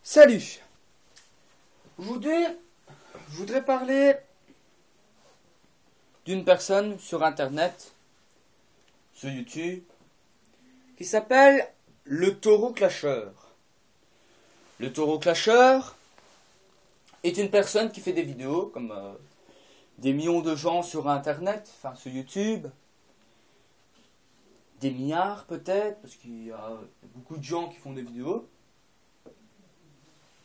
Salut. Aujourd'hui, je voudrais parler d'une personne sur internet, sur YouTube, qui s'appelle le Taureau Clasheur. Le Taureau Clasheur est une personne qui fait des vidéos, comme des millions de gens sur internet, enfin sur YouTube, des milliards peut-être, parce qu'il y a beaucoup de gens qui font des vidéos.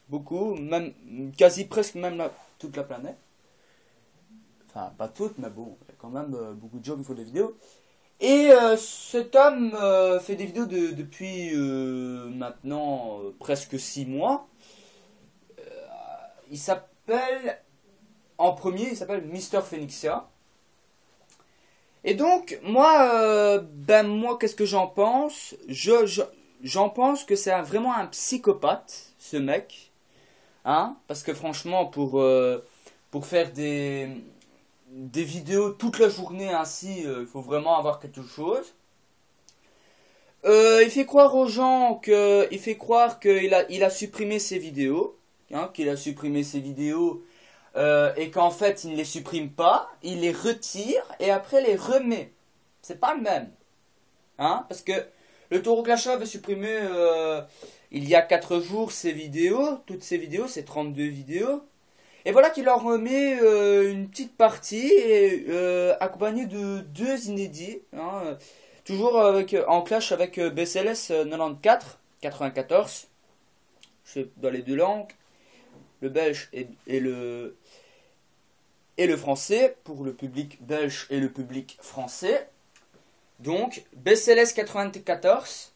Beaucoup, même quasi presque même toute la planète. Enfin, pas toute, mais bon, il y a quand même beaucoup de gens qui font des vidéos. Et cet homme fait des vidéos depuis maintenant presque 6 mois. Il s'appelle, en premier, il s'appelle Mister Phoenixia. Et donc, moi, qu'est-ce que j'en pense? J'en pense que c'est vraiment un psychopathe, ce mec. Hein? Parce que franchement, pour faire des vidéos toute la journée ainsi, il faut vraiment avoir quelque chose. Il fait croire aux gens qu'il a supprimé ses vidéos, hein, qu'il a supprimé ses vidéos, et qu'en fait il ne les supprime pas, il les retire et après les remet. C'est pas le même, hein, parce que le Taureau Clasheur avait supprimé il y a 4 jours ses vidéos, toutes ses vidéos, ses 32 vidéos. Et voilà qu'il leur remet une petite partie accompagnée de 2 inédits, hein, toujours en clash avec BCLS 94, dans les deux langues, le belge et le français, pour le public belge et le public français. Donc, BCLS 94,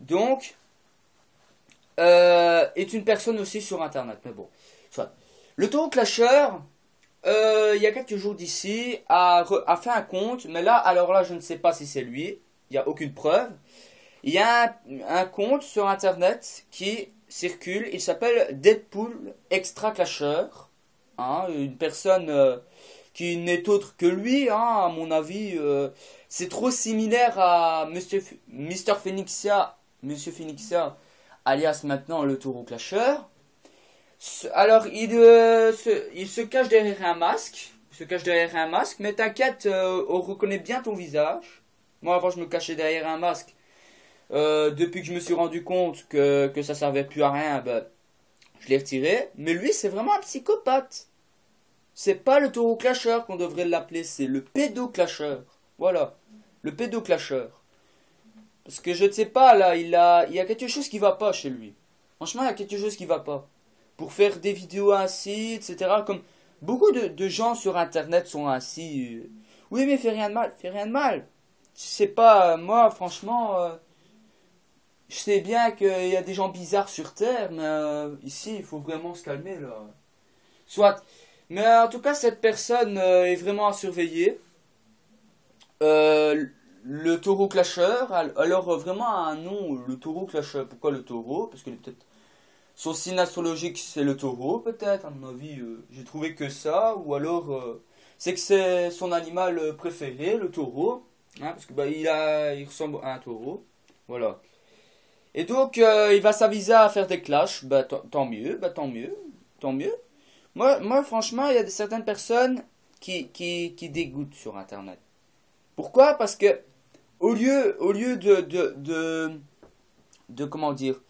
donc, est une personne aussi sur internet, mais bon, soit. Le Taureau Clasheur, il y a quelques jours d'ici, a fait un compte, mais là, alors là, je ne sais pas si c'est lui, il n'y a aucune preuve. Il y a un compte sur internet qui circule, il s'appelle Deadpool Extra Clasheur, hein, une personne qui n'est autre que lui, hein, à mon avis, c'est trop similaire à Mister Phoenixia, Monsieur Phoenixia, alias maintenant le Taureau Clasheur. Alors, il se cache derrière un masque. Mais t'inquiète, on reconnaît bien ton visage. Moi, avant, je me cachais derrière un masque. Depuis que je me suis rendu compte que ça servait plus à rien, ben, je l'ai retiré. Mais lui, c'est vraiment un psychopathe. C'est pas le Taureau Clasheur qu'on devrait l'appeler, c'est le Pédo-Clasheur. Voilà, le Pédo-Clasheur. Parce que je ne sais pas, là, il y a quelque chose qui va pas chez lui. Franchement, il y a quelque chose qui va pas. Pour faire des vidéos ainsi, etc. Comme beaucoup de gens sur internet sont ainsi. Oui, mais fais rien de mal. Je sais pas, moi, franchement, je sais bien qu'il y a des gens bizarres sur Terre, mais ici, il faut vraiment se calmer, là. Soit. Mais en tout cas, cette personne est vraiment à surveiller. Le Taureau Clasheur, alors vraiment un nom, le Taureau Clasheur. Pourquoi le taureau? Parce que peut-être son signe astrologique c'est le taureau, peut-être, à mon avis, j'ai trouvé que ça, ou alors c'est que c'est son animal préféré, le taureau, hein, parce que bah, il ressemble à un taureau, voilà. Et donc il va s'aviser à faire des clashs, bah tant mieux, tant mieux. Moi franchement, il y a certaines personnes qui dégoûtent sur internet. Pourquoi? Parce que au lieu de comment dire,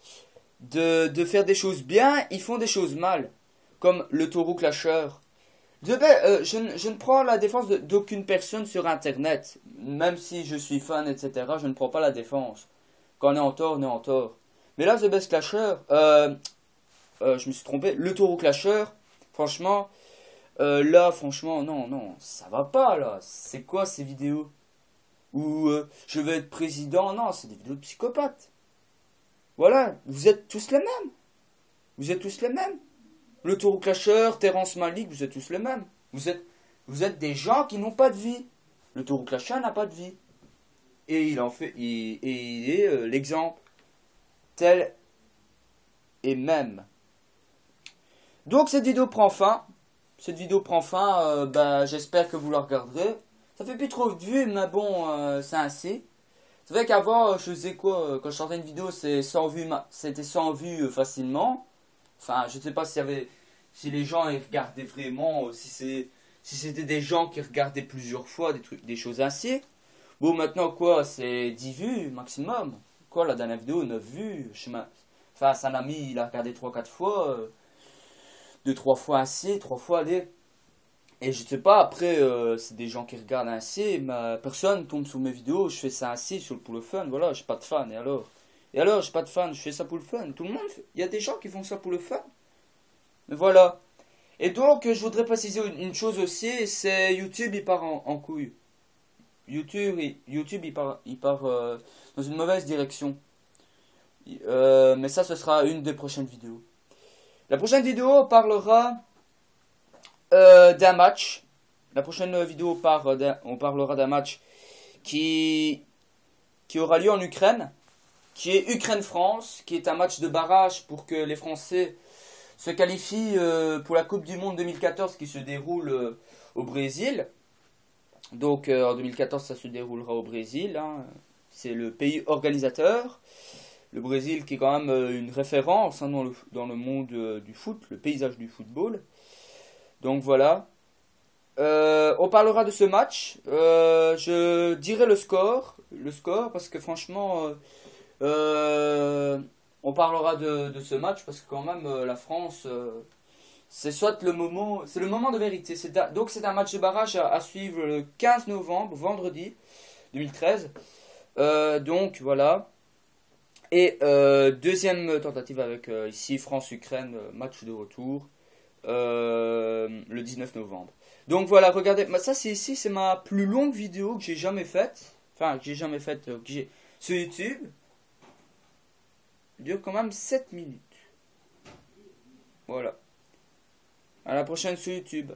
de faire des choses bien, ils font des choses mal. Comme le Taureau Clasheur. Je ne prends la défense d'aucune personne sur internet. Même si je suis fan, etc. Je ne prends pas la défense. Quand on est en tort, on est en tort. Mais là, The Best Clasher, je me suis trompé. Le Taureau Clasheur, franchement, là, franchement, non, ça va pas, là. C'est quoi ces vidéos? Ou je vais être président? Non, c'est des vidéos de psychopathes. Voilà, vous êtes tous les mêmes. Le Taureau Clasheur, Terrence Malick, vous êtes tous les mêmes. Vous êtes des gens qui n'ont pas de vie. Le Taureau Clasheur n'a pas de vie. Et il est l'exemple tel et même. Donc cette vidéo prend fin. J'espère que vous la regarderez. Ça fait plus trop de vues, mais bon, c'est ainsi. C'est vrai qu'avant, je faisais quoi? Quand je sortais une vidéo, c'était 100 vues facilement. Enfin, je ne sais pas si les gens ils regardaient vraiment, si c'était des gens qui regardaient plusieurs fois des choses ainsi. Bon, maintenant, quoi, c'est 10 vues maximum. Quoi, la dernière vidéo, 9 vues. Enfin, c'est un ami, il a regardé 3 4 fois. 2 3 fois ainsi, 3 fois, allez. Et je sais pas, après, c'est des gens qui regardent ainsi, mais personne tombe sur mes vidéos, je fais ça ainsi pour le fun, voilà, j'ai pas de fans, et alors? Et alors, j'ai pas de fans, je fais ça pour le fun. Tout le monde, il y a des gens qui font ça pour le fun. Mais voilà. Et donc, je voudrais préciser une chose aussi, c'est YouTube, il part en couille. YouTube il part dans une mauvaise direction. Mais ça, ce sera une des prochaines vidéos. La prochaine vidéo parlera d'un match. La prochaine vidéo on parlera d'un match qui aura lieu en Ukraine, qui est Ukraine-France, qui est un match de barrage pour que les Français se qualifient pour la Coupe du Monde 2014 qui se déroule au Brésil. Donc en 2014 ça se déroulera au Brésil, hein. C'est le pays organisateur. Le Brésil qui est quand même une référence, hein, dans le monde du foot, le paysage du football. Donc voilà. On parlera de ce match. Je dirai le score parce que franchement, on parlera de ce match parce que quand même la France, c'est soit le moment, c'est le moment de vérité. Donc c'est un match de barrage à suivre le 15 novembre, vendredi 2013. Donc voilà. Et deuxième tentative avec ici France-Ukraine, match de retour le 19 novembre. Donc voilà, regardez, ça c'est ma plus longue vidéo que j'ai jamais faite. Enfin, que j'ai jamais faite sur YouTube. Elle dure quand même 7 minutes. Voilà. À la prochaine sur YouTube.